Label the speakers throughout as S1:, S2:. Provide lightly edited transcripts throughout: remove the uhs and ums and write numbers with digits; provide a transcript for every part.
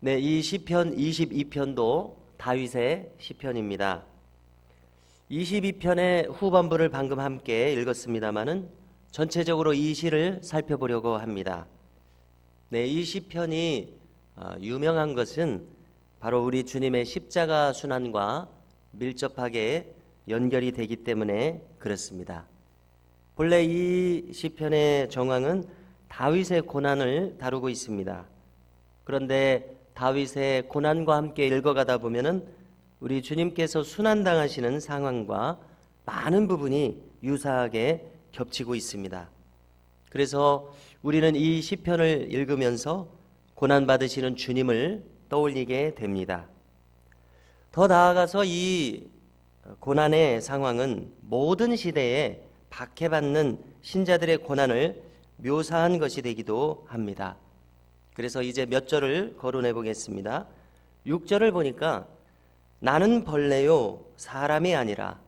S1: 네, 이 시편 22편도 다윗의 시편입니다. 22편의 후반부를 방금 함께 읽었습니다마는 전체적으로 이 시를 살펴보려고 합니다. 네, 이 시편이 유명한 것은 바로 우리 주님의 십자가 순환과 밀접하게 연결이 되기 때문에 그렇습니다. 본래 이 시편의 정황은 다윗의 고난을 다루고 있습니다. 그런데 다윗의 고난과 함께 읽어가다 보면은 우리 주님께서 순환당하시는 상황과 많은 부분이 유사하게 겹치고 있습니다. 그래서 우리는 이 시편을 읽으면서 고난받으시는 주님을 떠올리게 됩니다. 더 나아가서 이 고난의 상황은 모든 시대에 박해받는 신자들의 고난을 묘사한 것이 되기도 합니다. 그래서 이제 몇 절을 거론해 보겠습니다. 6절을 보니까 나는 벌레요 사람이 아니라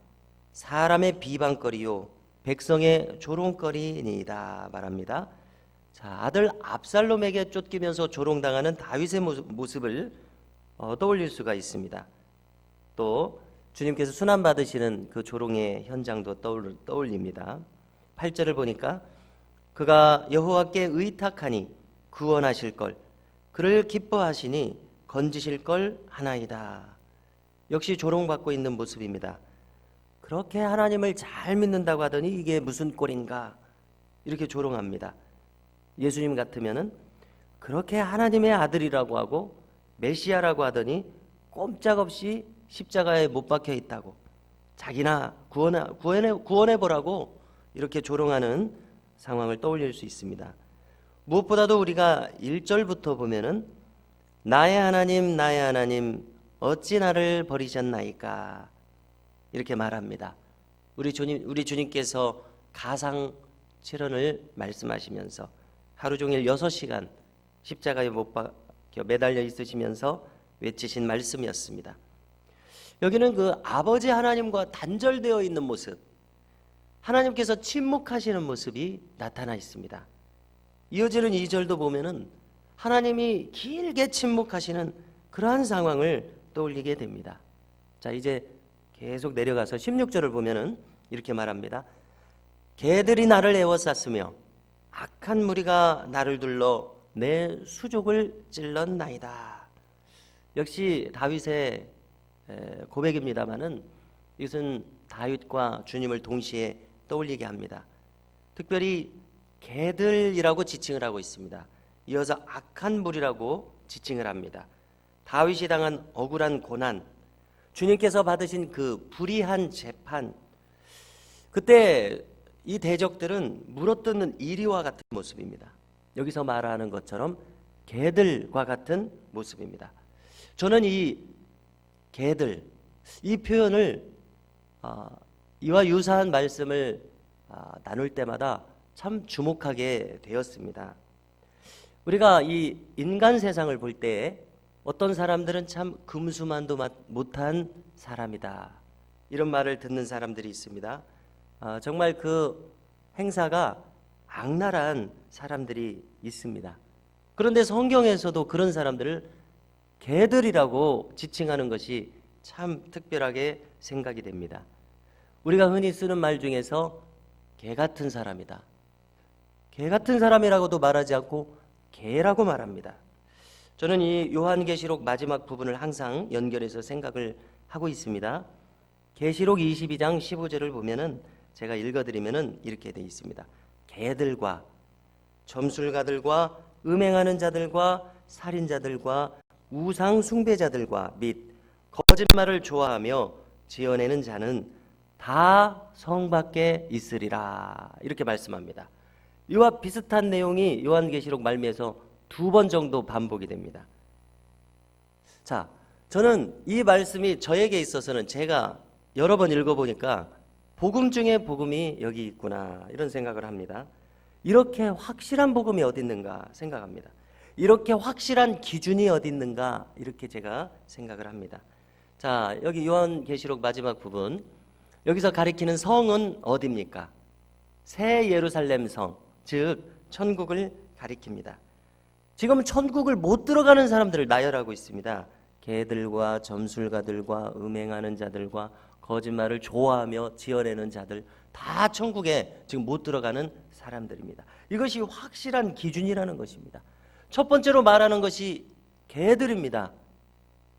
S1: 사람의 비방거리요 백성의 조롱거리니이다 말합니다. 자, 아들 압살롬에게 쫓기면서 조롱당하는 다윗의 모습을 떠올릴 수가 있습니다. 또 주님께서 순환받으시는 그 조롱의 현장도 떠올립니다. 8절을 보니까 그가 여호와께 의탁하니 구원하실 걸 그를 기뻐하시니 건지실 걸 하나이다. 역시 조롱받고 있는 모습입니다. 그렇게 하나님을 잘 믿는다고 하더니 이게 무슨 꼴인가 이렇게 조롱합니다. 예수님 같으면은 그렇게 하나님의 아들이라고 하고 메시아라고 하더니 꼼짝없이 십자가에 못 박혀 있다고 자기나 구원해 보라고 이렇게 조롱하는 상황을 떠올릴 수 있습니다. 무엇보다도 우리가 1절부터 보면은 나의 하나님 어찌 나를 버리셨나이까 이렇게 말합니다. 우리 주님께서 가상 체론을 말씀하시면서 하루 종일 6시간 십자가에 못 박혀 매달려 있으시면서 외치신 말씀이었습니다. 여기는 그 아버지 하나님과 단절되어 있는 모습, 하나님께서 침묵하시는 모습이 나타나 있습니다. 이어지는 2절도 보면은 하나님이 길게 침묵하시는 그러한 상황을 떠올리게 됩니다. 자, 이제 계속 내려가서 16절을 보면은 이렇게 말합니다. 개들이 나를 에워쌌으며 악한 무리가 나를 둘러 내 수족을 찔렀나이다. 역시 다윗의 고백입니다마는 이것은 다윗과 주님을 동시에 떠올리게 합니다. 특별히 개들이라고 지칭을 하고 있습니다. 이어서 악한 무리라고 지칭을 합니다. 다윗이 당한 억울한 고난, 주님께서 받으신 그 불의한 재판, 그때 이 대적들은 물어뜯는 이리와 같은 모습입니다. 여기서 말하는 것처럼 개들과 같은 모습입니다. 저는 이 개들, 이 표현을 이와 유사한 말씀을 나눌 때마다 참 주목하게 되었습니다. 우리가 이 인간 세상을 볼 때 어떤 사람들은 참 금수만도 못한 사람이다 이런 말을 듣는 사람들이 있습니다. 정말 그 행사가 악랄한 사람들이 있습니다. 그런데 성경에서도 그런 사람들을 개들이라고 지칭하는 것이 참 특별하게 생각이 됩니다. 우리가 흔히 쓰는 말 중에서 개 같은 사람이다, 개 같은 사람이라고도 말하지 않고 개라고 말합니다. 저는 이 요한계시록 마지막 부분을 항상 연결해서 생각을 하고 있습니다. 계시록 22장 15절을 보면은 제가 읽어드리면은 이렇게 되어 있습니다. 개들과 점술가들과 음행하는 자들과 살인자들과 우상 숭배자들과 및 거짓말을 좋아하며 지어내는 자는 다 성 밖에 있으리라 이렇게 말씀합니다. 이와 비슷한 내용이 요한계시록 말미에서 2번 정도 반복이 됩니다. 자, 저는 이 말씀이 저에게 있어서는 제가 여러 번 읽어보니까 복음 중에 복음이 여기 있구나 이런 생각을 합니다. 이렇게 확실한 복음이 어디 있는가 생각합니다. 이렇게 확실한 기준이 어디 있는가 이렇게 제가 생각을 합니다. 자, 여기 요한계시록 마지막 부분, 여기서 가리키는 성은 어디입니까? 새 예루살렘 성, 즉 천국을 가리킵니다. 지금 천국을 못 들어가는 사람들을 나열하고 있습니다. 개들과 점술가들과 음행하는 자들과 거짓말을 좋아하며 지어내는 자들, 다 천국에 지금 못 들어가는 사람들입니다. 이것이 확실한 기준이라는 것입니다. 첫 번째로 말하는 것이 개들입니다.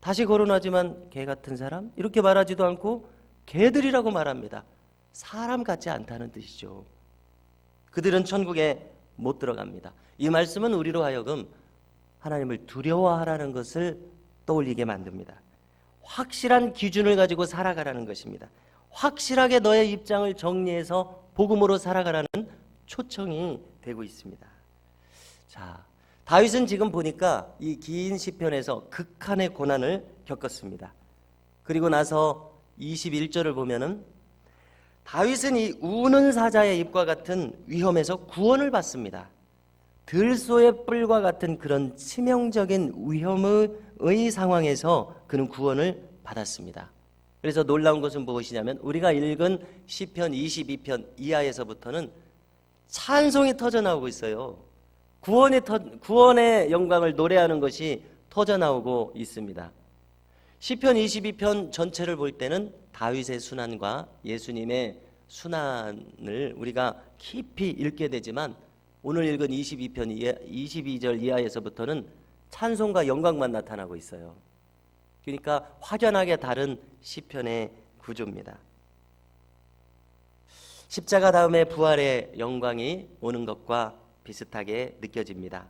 S1: 다시 거론하지만 개 같은 사람 이렇게 말하지도 않고 개들이라고 말합니다. 사람 같지 않다는 뜻이죠. 그들은 천국에 못 들어갑니다. 이 말씀은 우리로 하여금 하나님을 두려워하라는 것을 떠올리게 만듭니다. 확실한 기준을 가지고 살아가라는 것입니다. 확실하게 너의 입장을 정리해서 복음으로 살아가라는 초청이 되고 있습니다. 자, 다윗은 지금 보니까 이 긴 시편에서 극한의 고난을 겪었습니다. 그리고 나서 21절을 보면은 다윗은 이 우는 사자의 입과 같은 위험에서 구원을 받습니다. 들소의 뿔과 같은 그런 치명적인 위험의 상황에서 그는 구원을 받았습니다. 그래서 놀라운 것은 무엇이냐면 우리가 읽은 시편 22편 이하에서부터는 찬송이 터져나오고 있어요. 구원의 영광을 노래하는 것이 터져나오고 있습니다. 시편 22편 전체를 볼 때는 다윗의 순환과 예수님의 순환을 우리가 깊이 읽게 되지만 오늘 읽은 22절 이하에서부터는 찬송과 영광만 나타나고 있어요. 그러니까 확연하게 다른 시편의 구조입니다. 십자가 다음에 부활의 영광이 오는 것과 비슷하게 느껴집니다.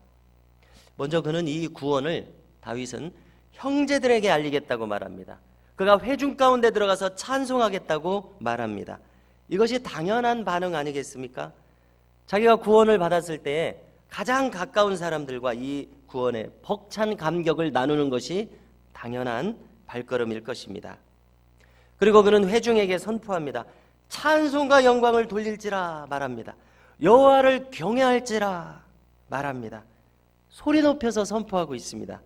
S1: 먼저 그는 이 구원을 다윗은 형제들에게 알리겠다고 말합니다. 그가 회중 가운데 들어가서 찬송하겠다고 말합니다. 이것이 당연한 반응 아니겠습니까? 자기가 구원을 받았을 때에 가장 가까운 사람들과 이 구원의 벅찬 감격을 나누는 것이 당연한 발걸음일 것입니다. 그리고 그는 회중에게 선포합니다. 찬송과 영광을 돌릴지라 말합니다. 여호와를 경외할지라 말합니다. 소리 높여서 선포하고 있습니다.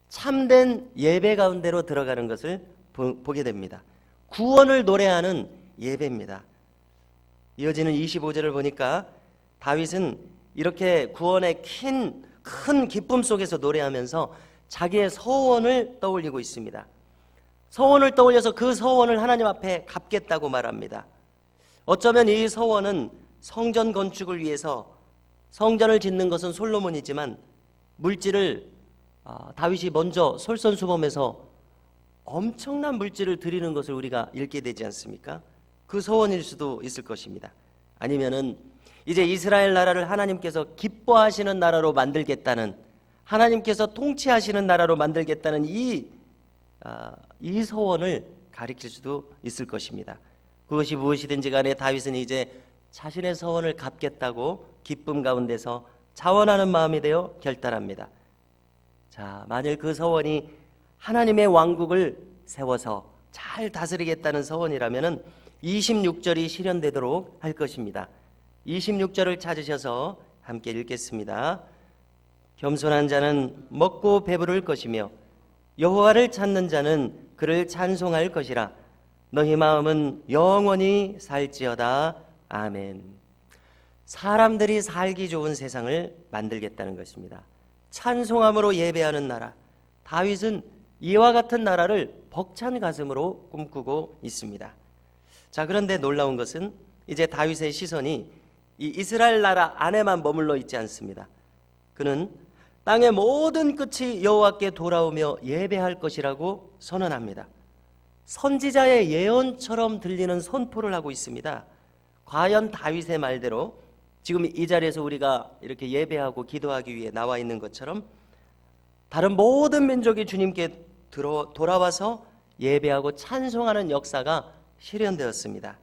S1: 참된 예배 가운데로 들어가는 것을 보게 됩니다. 구원을 노래하는 예배입니다. 이어지는 25절을 보니까 다윗은 이렇게 구원의 큰 기쁨 속에서 노래하면서 자기의 서원을 떠올리고 있습니다. 서원을 떠올려서 그 서원을 하나님 앞에 갚겠다고 말합니다. 어쩌면 이 서원은 성전 건축을 위해서 성전을 짓는 것은 솔로몬이지만 물질을 다윗이 먼저 솔선수범해서 엄청난 물질을 드리는 것을 우리가 읽게 되지 않습니까? 그 서원일 수도 있을 것입니다. 아니면은 이제 이스라엘 나라를 하나님께서 기뻐하시는 나라로 만들겠다는, 하나님께서 통치하시는 나라로 만들겠다는 이 서원을 가리킬 수도 있을 것입니다. 그것이 무엇이든지 간에 다윗은 이제 자신의 서원을 갚겠다고 기쁨 가운데서 자원하는 마음이 되어 결단합니다. 자, 만일 그 서원이 하나님의 왕국을 세워서 잘 다스리겠다는 서원이라면 26절이 실현되도록 할 것입니다. 26절을 찾으셔서 함께 읽겠습니다. 겸손한 자는 먹고 배부를 것이며 여호와를 찾는 자는 그를 찬송할 것이라. 너희 마음은 영원히 살지어다. 아멘. 사람들이 살기 좋은 세상을 만들겠다는 것입니다. 찬송함으로 예배하는 나라. 다윗은 이와 같은 나라를 벅찬 가슴으로 꿈꾸고 있습니다. 자, 그런데 놀라운 것은 이제 다윗의 시선이 이 이스라엘 나라 안에만 머물러 있지 않습니다. 그는 땅의 모든 끝이 여호와께 돌아오며 예배할 것이라고 선언합니다. 선지자의 예언처럼 들리는 선포를 하고 있습니다. 과연 다윗의 말대로 지금 이 자리에서 우리가 이렇게 예배하고 기도하기 위해 나와 있는 것처럼 다른 모든 민족이 주님께 돌아와서 예배하고 찬송하는 역사가 실현되었습니다.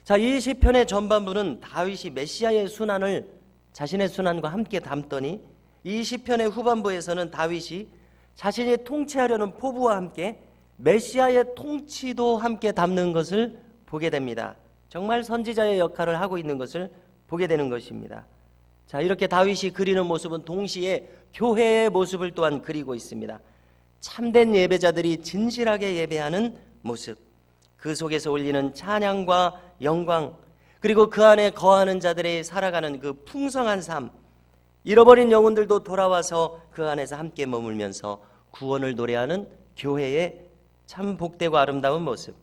S1: 자, 이 시편의 전반부는 다윗이 메시아의 순환을 자신의 순환과 함께 담더니 이 시편의 후반부에서는 다윗이 자신이 통치하려는 포부와 함께 메시아의 통치도 함께 담는 것을 보게 됩니다. 정말 선지자의 역할을 하고 있는 것을 보게 되는 것입니다. 자, 이렇게 다윗이 그리는 모습은 동시에 교회의 모습을 또한 그리고 있습니다. 참된 예배자들이 진실하게 예배하는 모습, 그 속에서 올리는 찬양과 영광, 그리고 그 안에 거하는 자들의 살아가는 그 풍성한 삶, 잃어버린 영혼들도 돌아와서 그 안에서 함께 머물면서 구원을 노래하는 교회의 참 복되고 아름다운 모습,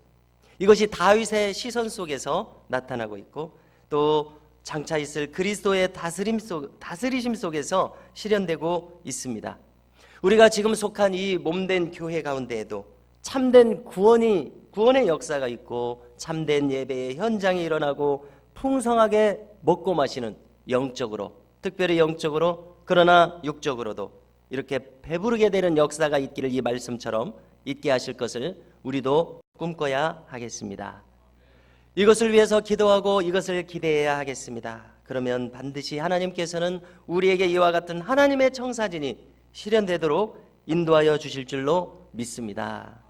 S1: 이것이 다윗의 시선 속에서 나타나고 있고 또 장차 있을 그리스도의 다스리심 속에서 실현되고 있습니다. 우리가 지금 속한 이 몸된 교회 가운데에도 참된 구원의 역사가 있고 참된 예배의 현장이 일어나고 풍성하게 먹고 마시는 영적으로, 특별히 영적으로 그러나 육적으로도 이렇게 배부르게 되는 역사가 있기를 이 말씀처럼 있게 하실 것을 우리도 꿈꿔야 하겠습니다. 이것을 위해서 기도하고 이것을 기대해야 하겠습니다. 그러면 반드시 하나님께서는 우리에게 이와 같은 하나님의 청사진이 실현되도록 인도하여 주실 줄로 믿습니다.